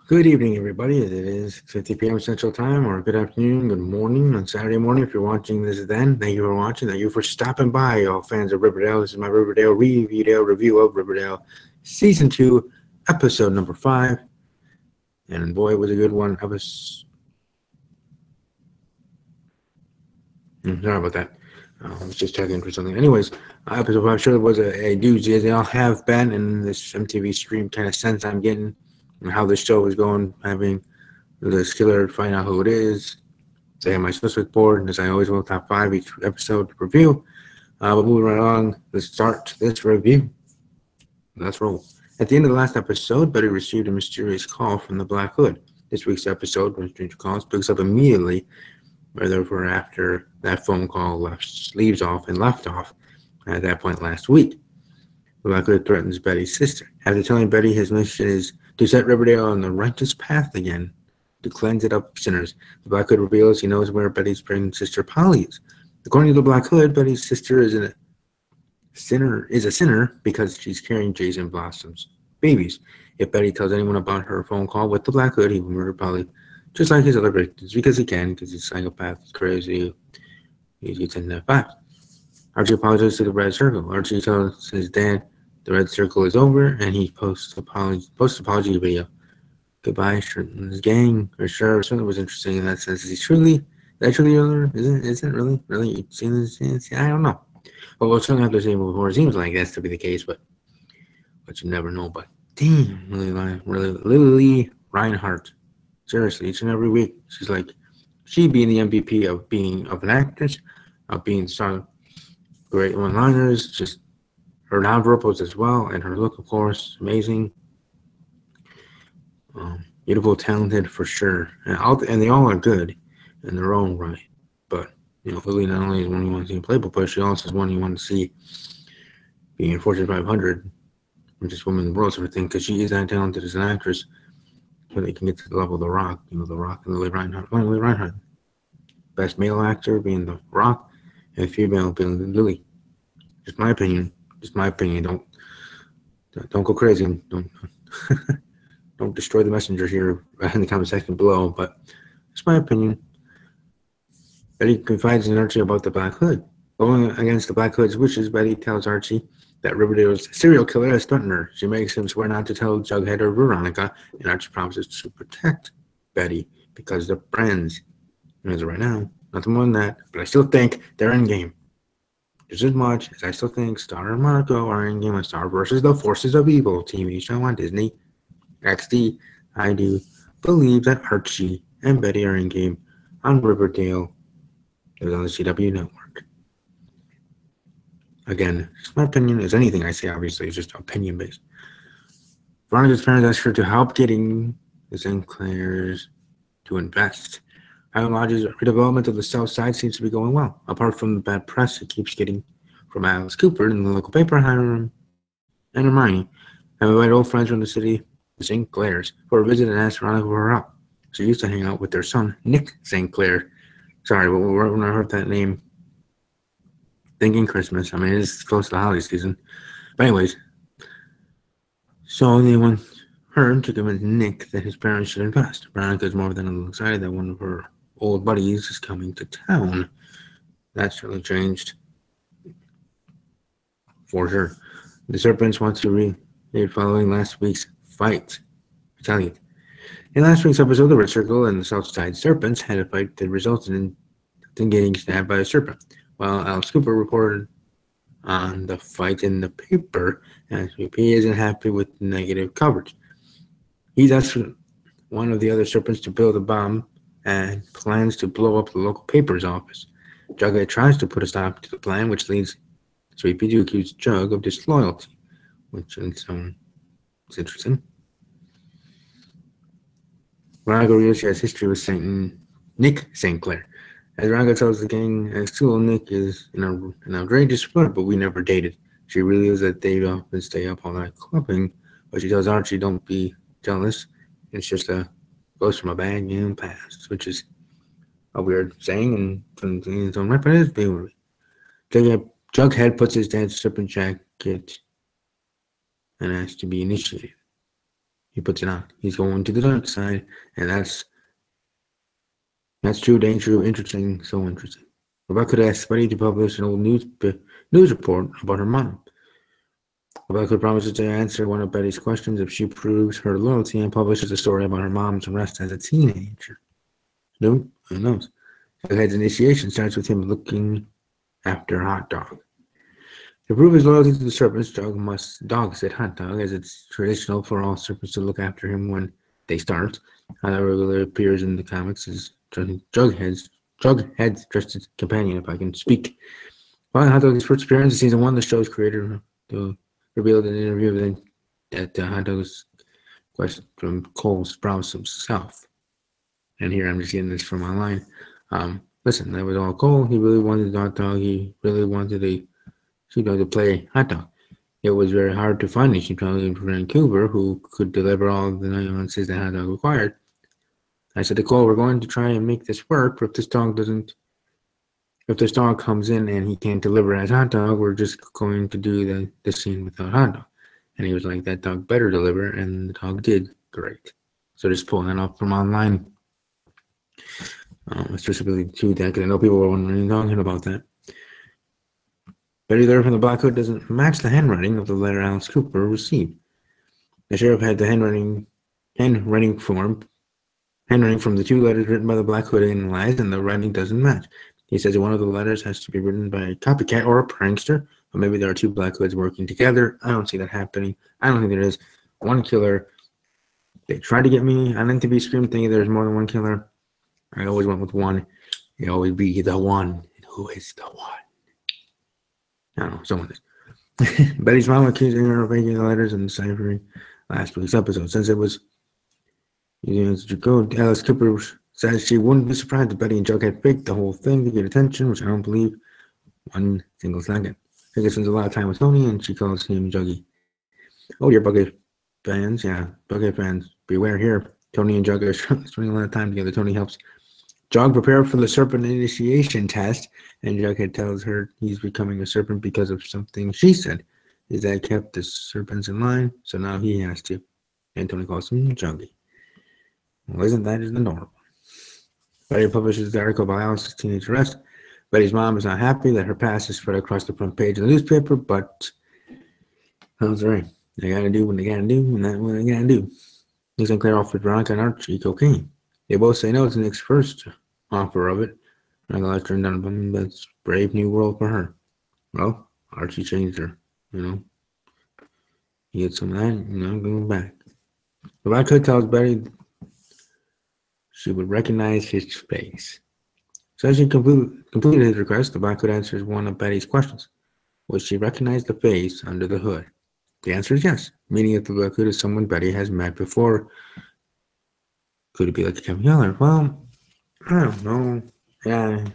Good evening, everybody. It is 6:50 p.m. Central Time, or good afternoon, good morning on Saturday morning. If you're watching this then, thank you for watching. Thank you for stopping by, all fans of Riverdale. This is my Riverdale review of Riverdale Season 2, Episode number 5. And boy, it was a good one. Sorry about that. I was just checking for something. Anyways, Episode 5 sure was a doozy, as they all have been in this MTV stream kind of sense I'm getting, and how the show is going, having the killer find out who it is. Say on my suspect board, as I always will, top 5 each episode review. But moving right along, let's start this review. Let's roll. At the end of the last episode, Betty received a mysterious call from the Black Hood. This week's episode, when Stranger Calls, picks up immediately right over after that phone call leaves off and left off at that point last week. The Black Hood threatens Betty's sister. After telling Betty his mission is to set Riverdale on the righteous path again, to cleanse it up sinners, the Black Hood reveals he knows where Betty's pregnant sister Polly is. According to the Black Hood, Betty's sister is a sinner because she's carrying Jason Blossom's babies. If Betty tells anyone about her phone call with the Black Hood, he will murder Polly, just like his other victims, because he can, because he's a psychopath, he's crazy, he gets in that fast. Archie apologizes to the Red Circle. Archie tells his dad the Red Circle is over, and he posts apology video. Goodbye, Shirtman's gang, or Sheriff. Something was interesting in that sense. Is he truly, is it really? You seen this? I don't know. Well, we'll certainly have to see before. It seems like that's to be the case, but you never know. But damn, really, Lily Reinhardt. Seriously, each and every week, she's like, she being the MVP of an actress, of being some great one-liners, just her nonverbals as well, and her look, of course, amazing. Beautiful, talented for sure, and they all are good in their own right. But Lily not only is one you want to see in Playboy, but she also is one you want to see being in Fortune 500, richest woman in the world, sort of thing, because she is that talented as an actress, so they can get to the level of The Rock. The Rock and Lily Reinhardt, best male actor being The Rock, and female being Lily. Just my opinion. Don't go crazy. Don't destroy the messenger here in the comment section below, but it's my opinion. Betty confides in Archie about the Black Hood. Going against the Black Hood's wishes, Betty tells Archie that Riverdale's serial killer has threatened her. She makes him swear not to tell Jughead or Veronica, and Archie promises to protect Betty because they're friends. And as of right now, nothing more than that, but I still think they're in game. Just as much as I still think Star and Marco are in game with Star versus the Forces of Evil TV show on Disney XD, I do believe that Archie and Betty are in game on Riverdale. It was on the CW network. Again, my opinion is anything I say, obviously, is just opinion based. Veronica's parents asked her to help getting the Sinclairs to invest. Highland Lodge's redevelopment of the South Side seems to be going well, apart from the bad press it keeps getting from Alice Cooper in the local paper, Hiram and Hermione. Have invited old friends from the city, the St. Clairs, for a visit and asked Veronica for her help. She used to hang out with their son, Nick St. Clair. Sorry, but when I heard that name, thinking Christmas. I mean, it is close to the holiday season. But anyways, so they want her to convince Nick that his parents should invest. Veronica is more than a little excited that one of her old buddies is coming to town. That certainly changed. For sure. The Serpents want to read following last week's fight. Retaliate. In last week's episode, the Red Circle and the Southside Serpents had a fight that resulted in them getting stabbed by a serpent. While Alice Cooper reported on the fight in the paper, SVP isn't happy with negative coverage. He's asked one of the other serpents to build a bomb and plans to blow up the local paper's office. Jughead tries to put a stop to the plan, which leads Sweepy to accuse Jug of disloyalty, which is interesting. Veronica reveals she has history with Nick St. Clair. As Veronica tells the gang at school, Nick is an outrageous flirt, but we never dated. She reveals that they often stay up all night clubbing, but she tells Archie don't be jealous. It's just a goes from a bag and pass, which is a weird saying and something in its own right, but it is very weird. Jughead puts his dad's serpent jacket and asks to be initiated. he puts it on. He's going to the dark side, and that's true, dang true, interesting, so interesting. Rebecca asked Betty to publish an old news report about her mom. Rebecca promises to answer one of Betty's questions if she proves her loyalty and publishes a story about her mom's arrest as a teenager. No, who knows? Jughead's initiation starts with him looking after Hot Dog. To prove his loyalty to the serpents, Dog said Hot Dog, as it's traditional for all serpents to look after him when they start. Hot Dog regularly appears in the comics as Jughead's trusted companion, if I can speak. Following Hot Dog's first appearance in season 1, the show's creator revealed in an interview that Hot Dog's question from Cole Sprouse himself. And here I'm just getting this from online. Listen, that was all Cole. He really wanted Hot Dog. He really wanted a sheepdog to play Hot Dog. It was very hard to find a sheepdog in Vancouver who could deliver all the nuances that Hot Dog required. I said to Cole, we're going to try and make this work, but if this dog comes in and he can't deliver as Hot Dog, we're just going to do the scene without Hot Dog. And he was like, that dog better deliver, and the dog did great. So just pulling that up from online. Specifically to that, because I know people were wondering about that. Betty letter from the Black Hood doesn't match the handwriting of the letter Alice Cooper received. The sheriff had the handwriting from the 2 letters written by the Black Hood analyzed, and the writing doesn't match. He says that one of the letters has to be written by a copycat or a prankster, or maybe there are 2 Black Hoods working together. I don't see that happening. I don't think there is one killer. They tried to get me on NTV Scream thinking there's more than one killer. I always went with one. It always be the one. And who is the one? I don't know. Someone is. Betty's mom accusing her of making the letters and deciphering last week's episode. Since it was Alice Cooper says she wouldn't be surprised if Betty and Jughead faked the whole thing to get attention, which I don't believe one single second. Jughead spends a lot of time with Tony, and she calls him Juggy. Oh, dear, Bucket fans. Yeah, Bucket fans. Beware here. Tony and Jughead are spending a lot of time together. Tony helps Jug prepare for the serpent initiation test, and Jughead tells her he's becoming a serpent because of something she said. His dad kept the serpents in line, so now he has to. And Tony calls him Juggy. Well, isn't that just adorable? Betty publishes the article about Alice's teenage arrest. Betty's mom is not happy that her past is spread across the front page of the newspaper, but that's right. They gotta do what they gotta do, and that's what they gotta do. Nick Sinclair offered Veronica and Archie cocaine. They both say no to Nick's first offer of it. Veronica turned down him. That's brave new world for her. Well, Archie changed her, He had some of that, going back. Veronica tells Betty she would recognize his face. So as she completed his request, the Black Hood answers one of Betty's questions. Would she recognize the face under the hood? The answer is yes, meaning that the Black Hood is someone Betty has met before. Could it be like a Kevin Yeller? Well, I don't know. Yeah,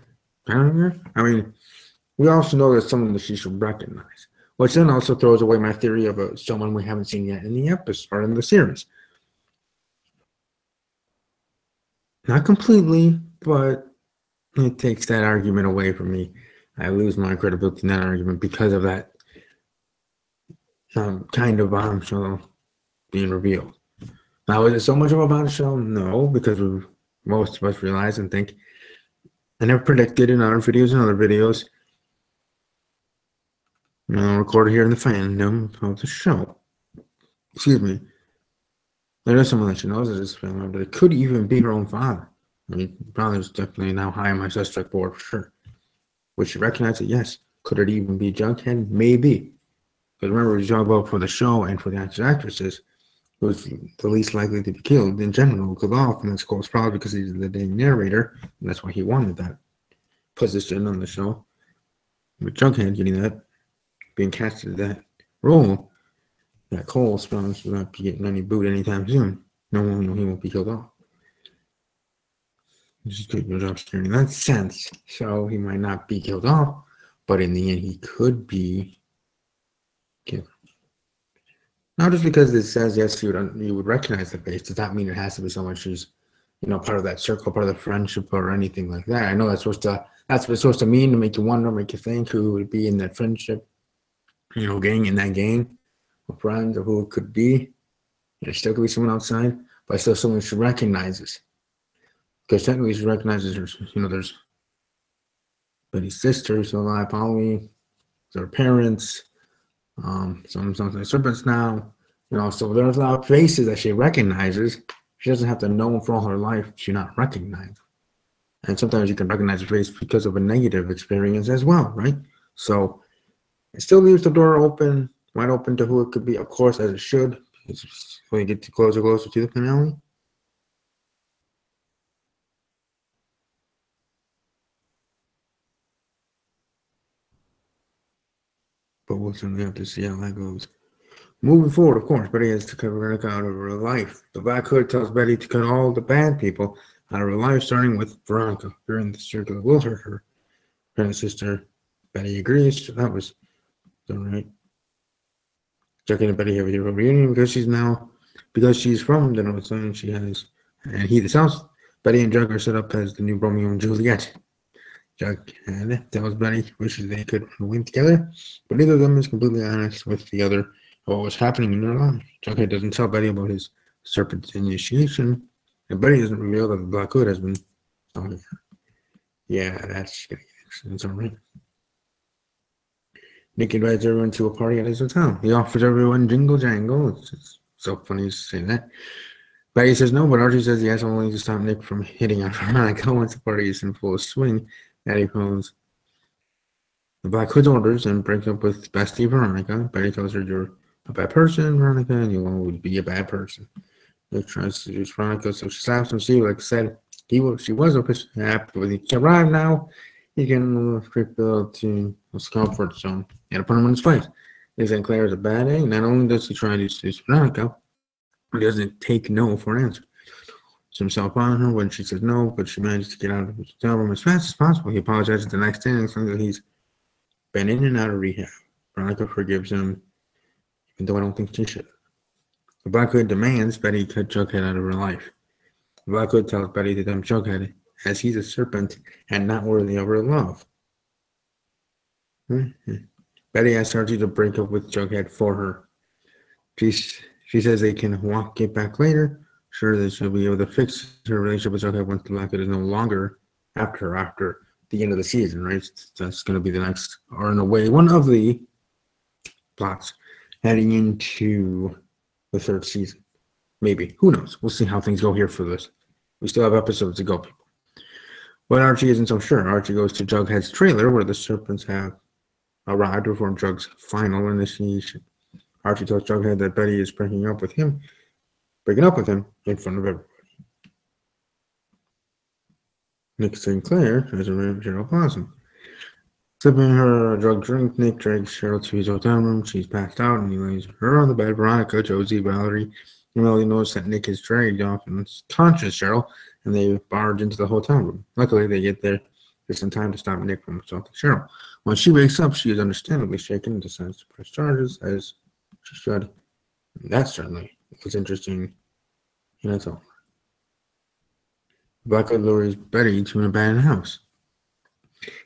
I don't know. I mean, we also know that someone that she should recognize, which then also throws away my theory of someone we haven't seen yet in the episode or in the series. Not completely, but it takes that argument away from me. I lose my credibility in that argument because of that kind of bombshell being revealed. Now, is it so much of a bombshell? No, because most of us realize and think, and have predicted in other videos, recorded here in the fandom of the show. Excuse me. There is someone that she knows as this family member. It could even be her own father. I mean, father is definitely now high on my suspect board for sure. Would she recognize it? Yes. Could it even be Jughead? Maybe. Because remember, we talked about for the show and for the actresses, who's the least likely to be killed in general, killed off, and that's Cole Sprouse because he's the narrator, and that's why he wanted that position on the show. With Jughead getting that, being casted that role, that Cole Sprouse will not be getting any boot anytime soon. No one, he won't be killed off. Just doing your job in that sense. So he might not be killed off, but in the end, he could be killed. Not just because it says yes, you would recognize the face. Does that mean it has to be someone she's, part of that circle, part of the friendship, or anything like that? I know that's what it's supposed to mean, to make you wonder, make you think who would be in that friendship, gang, in that gang of friends, or who it could be. There's still gonna be someone outside, but still someone she recognizes. Because technically she recognizes her, there's Betty's sister still alive, Polly, their parents, some like serpents now. So there's a lot of faces that she recognizes. She doesn't have to know them for all her life. She's not recognized. And sometimes you can recognize a face because of a negative experience as well, right? So it still leaves the door open, wide open to who it could be, of course, as it should. When you get closer to the finale. But we'll certainly have to see how that goes. Moving forward, of course, Betty has to cut Veronica out of her life. The Black Hood tells Betty to cut all the bad people out of her life, starting with Veronica. During the circle will hurt her. Parent sister Betty agrees. So that was all right. Chuck and Betty have a reunion because she's from the North Side and she has, and he the South. Betty and Chuck are set up as the new Romeo and Juliet. Jughead tells Betty wishes they could win together, but neither of them is completely honest with the other about what was happening in their lives. Jughead doesn't tell Betty about his serpent initiation, and Betty doesn't reveal that the Black Hood has been stalking her. Yeah, that's gonna get it's alright. Nick invites everyone to a party at his hotel. He offers everyone jingle jangle. It's just so funny to say that. Betty says no, but Archie says yes, only to stop Nick from hitting on Veronica once the party is in full swing. Betty follows the Black Hood's orders and breaks up with bestie Veronica. Betty tells her you're a bad person, Veronica, and you'll always be a bad person. Nick tries to seduce Veronica, so she slaps him. See, like I said, she was a person happy when he arrived now. He can creep to his comfort zone and put him in his place. Nick Sinclair is a bad egg. Not only does he try to seduce Veronica, he doesn't take no for an answer. Himself on her when she says no, but she manages to get out of his hotel room as fast as possible. He apologizes the next day and explains that he's been in and out of rehab. Veronica forgives him, even though I don't think she should. The Black Hood demands Betty cut Jughead out of her life. The Black Hood tells Betty to dump Jughead, as he's a serpent and not worthy of her love. Betty asks Archie to break up with Jughead for her. She says they can get back later. Sure that she'll be able to fix her relationship with Jughead once the Black Hood is no longer after the end of the season, right? That's going to be the next, or in a way, one of the plots heading into the third season. Maybe. Who knows? We'll see how things go here for this. We still have episodes to go, people. But Archie isn't so sure. Archie goes to Jughead's trailer where the serpents have arrived before Jug's final initiation. Archie tells Jughead that Betty is breaking up with him in front of everybody. Nick Sinclair has a Cheryl Blossom. Sipping her drug drink, Nick drags Cheryl to his hotel room. She's passed out and he lays her on the bed. Veronica, Josie, Valerie, and Melody notice that Nick is dragged off and conscious Cheryl, and they barge into the hotel room. Luckily, they get there just in time to stop Nick from assaulting Cheryl. When she wakes up, she is understandably shaken and decides to press charges, as she should. And that certainly was interesting in its own. Black Hood lures Betty to an abandoned house.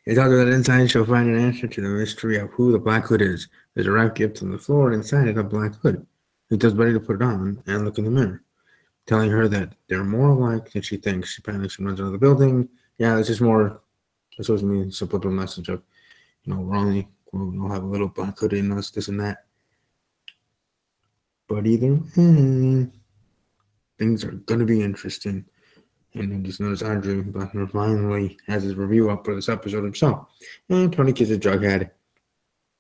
He tells her that inside she'll find an answer to the mystery of who the Black Hood is. There's a wrapped gift on the floor, and inside it a black hood. He tells Betty to put it on and look in the mirror, telling her that they're more alike than she thinks. She panics and runs out of the building. Yeah, it's just more, it's supposed to mean a subliminal message of, we'll have a little Black Hood in us, this and that. But either way, things are going to be interesting. And then just notice Andrew Blackmore finally has his review up for this episode himself. And Tony kisses Jughead.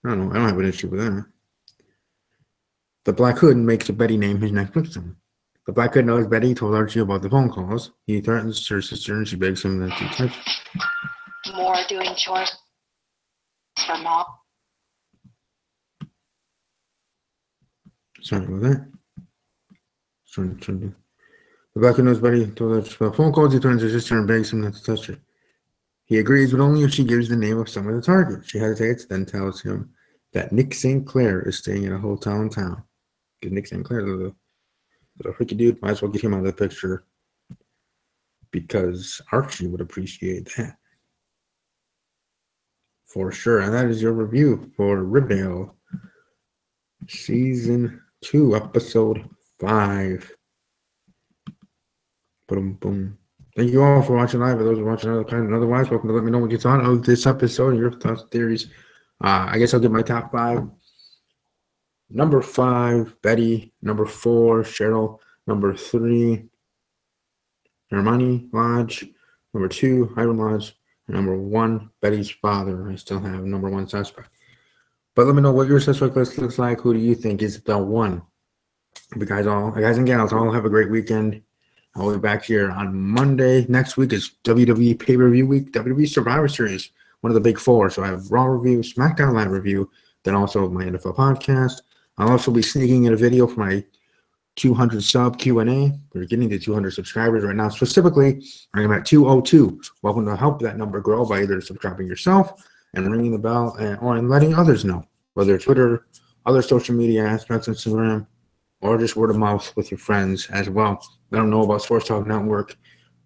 I don't have an issue with that. The Black Hood makes Betty name his next victim. The Black Hood knows Betty told Archie about the phone calls. He threatens her sister and she begs him not to touch. More doing chores for Mom. Sorry about that. The Black Hood knows Betty told her about phone calls. He threatens her sister and begs him not to touch her. He agrees, but only if she gives the name of some of the targets. She hesitates, then tells him that Nick St. Clair is staying in a hotel in town. Because Nick St. Clair, the freaky dude, might as well get him out of the picture because Archie would appreciate that. For sure. And that is your review for Riverdale Season 2, Episode 5. Boom, boom. Thank you all for watching live. For those who are watching otherwise, welcome to let me know what you thought of this episode and your thoughts and theories. I guess I'll give my top 5. Number 5, Betty. Number 4, Cheryl. Number 3, Hermione Lodge. Number 2, Hiram Lodge. And number 1, Betty's father. I still have number 1 suspect. But let me know what your suspect list looks like. Who do you think is the one? You guys and gals all have a great weekend. I'll be back here on Monday. Next week is WWE pay-per-view week, WWE Survivor Series, one of the big 4. So I have Raw review, SmackDown Live review, then also my NFL podcast. I'll also be sneaking in a video for my 200 sub Q&A. We're getting to 200 subscribers right now. Specifically, I'm at 202. Welcome to help that number grow by either subscribing yourself and ringing the bell or letting others know, whether Twitter, other social media aspects, Instagram, or just word of mouth with your friends as well. Let them know about Sports Talk Network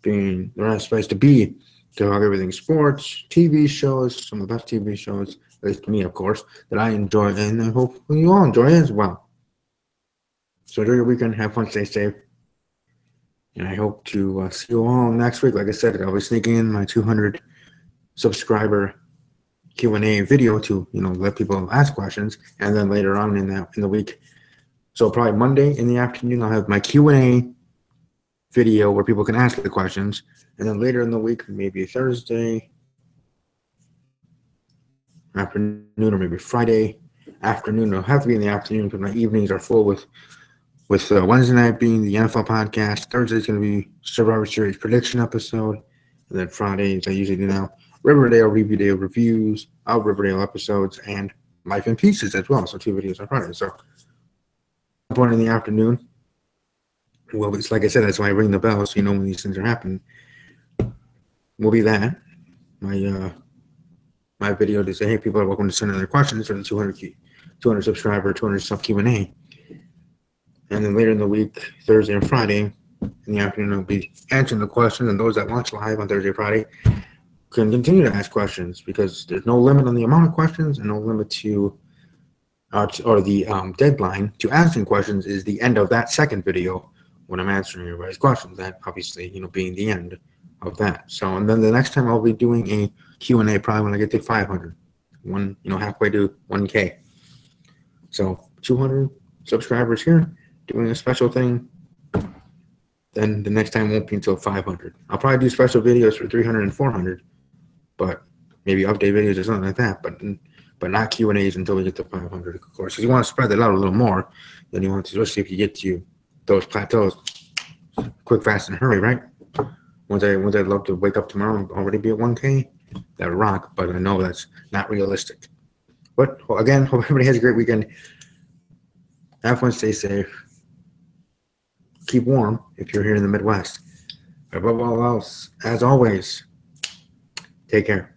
being the right place to be to talk everything sports, TV shows, some of the best TV shows, at least to me, of course, that I enjoy, and hopefully you all enjoy as well. So enjoy your weekend, have fun, stay safe, and I hope to see you all next week. Like I said, I'll be sneaking in my 200 subscriber Q&A video to let people ask questions, and then later on in the week. So probably Monday in the afternoon, I'll have my Q&A video where people can ask the questions. And then later in the week, maybe Thursday afternoon or maybe Friday afternoon. It'll have to be in the afternoon because my evenings are full with Wednesday night being the NFL podcast. Thursday's going to be Survivor Series prediction episode. And then Fridays, I usually do now, Riverdale reviews of Riverdale episodes and Life in Pieces as well. So 2 videos on Friday. So point in the afternoon. Well, it's like I said, that's why I ring the bell, so you know when these things are happening. Will be that. My video to say, hey, people are welcome to send in their questions for the 200 subscriber, 200 sub Q&A. And then later in the week, Thursday and Friday, in the afternoon, I'll be answering the questions. And those that watch live on Thursday and Friday can continue to ask questions because there's no limit on the amount of questions and no limit to or the deadline to answering questions is the end of that second video when I'm answering everybody's questions. That obviously, being the end of that. So, and then the next time I'll be doing a Q&A probably when I get to 500, halfway to 1K. So 200 subscribers here, doing a special thing. Then the next time won't be until 500. I'll probably do special videos for 300 and 400, but maybe update videos or something like that. But not Q&As until we get to 500, of course. Because you want to spread that out a little more than you want to, especially if you get to those plateaus quick, fast, and hurry, right? Once I'd love to wake up tomorrow and already be at 1K, that would rock, but I know that's not realistic. But again, hope everybody has a great weekend. Have fun, stay safe. Keep warm if you're here in the Midwest. Above all else, as always, take care.